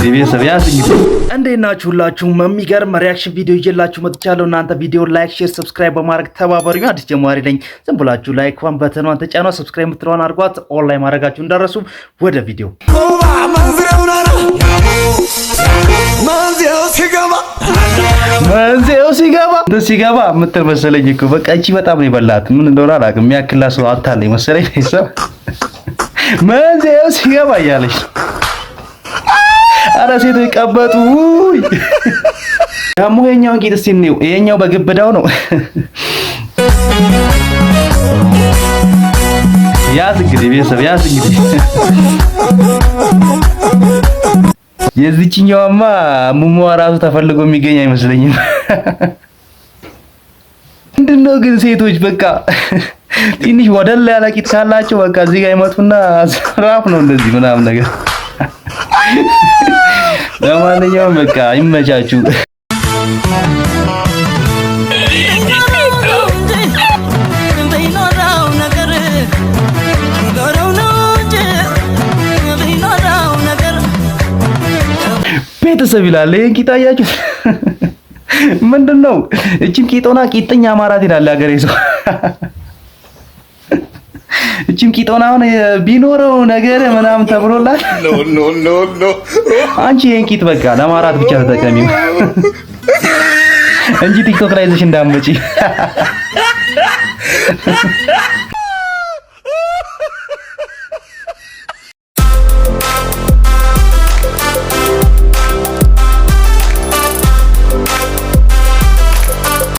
እንግዲህ ቤተሰብ ያዝ እንግዲህ እንዴት ናችሁ? ሁላችሁም የሚገርም ሪአክሽን ቪዲዮ ይዤላችሁ መጥቻለሁ። እናንተ ቪዲዮ ላይክ፣ ሼር፣ ሰብስክራይብ በማድረግ ተባበሩኝ። አዲስ ጀማሪ ነኝ። ዝም ብላችሁ ላይክ በተኗን ተጫኗ፣ ሰብስክራይብ የምትለዋን አድርጓት። ኦንላይን ማድረጋችሁ እንዳረሱ። ወደ ቪዲዮ ሲገባ ምትል መሰለኝ እኮ በቃ እቺ በጣም ነው የበላት። ምን እንደሆነ አላውቅም። የሚያክላ ሰው አታለኝ መሰለኝ ቤተሰብ መንዜው ሲገባ እያለች አረ ሴቶች ቀበጡ። ያሙ የኛውን ቂጥ እስቲ እንየው። ይሄኛው በግብዳው ነው። ያዝ እንግዲህ ቤተሰብ ያዝ እንግዲህ የዚህኛውማ ሙሙዋ ራሱ ተፈልጎ የሚገኝ አይመስለኝም። ምንድነው ግን ሴቶች በቃ ትንሽ ወደላ ያለ ቂጥ ካላቸው በቃ እዚህ ጋር ይመጡና ራፍ ነው እንደዚህ ምናምን ነገር። ለማንኛውም በቃ ይመቻችሁ። ቤተሰብ ይላል ይሄን ቂጥ አያችሁ? ምንድነው እቺም ቂጦና ቂጥኛ አማራት ይላል ሀገሬ ሰው። እቺም ቂጦና አሁን ቢኖረው ነገር ምናምን ተብሎላል። ኖ አንቺ ይሄን ቂጥ በቃ ለማራት ብቻ ተጠቀሚው እንጂ ቲክቶክ ላይ ይዘሽ እንዳትመጪ።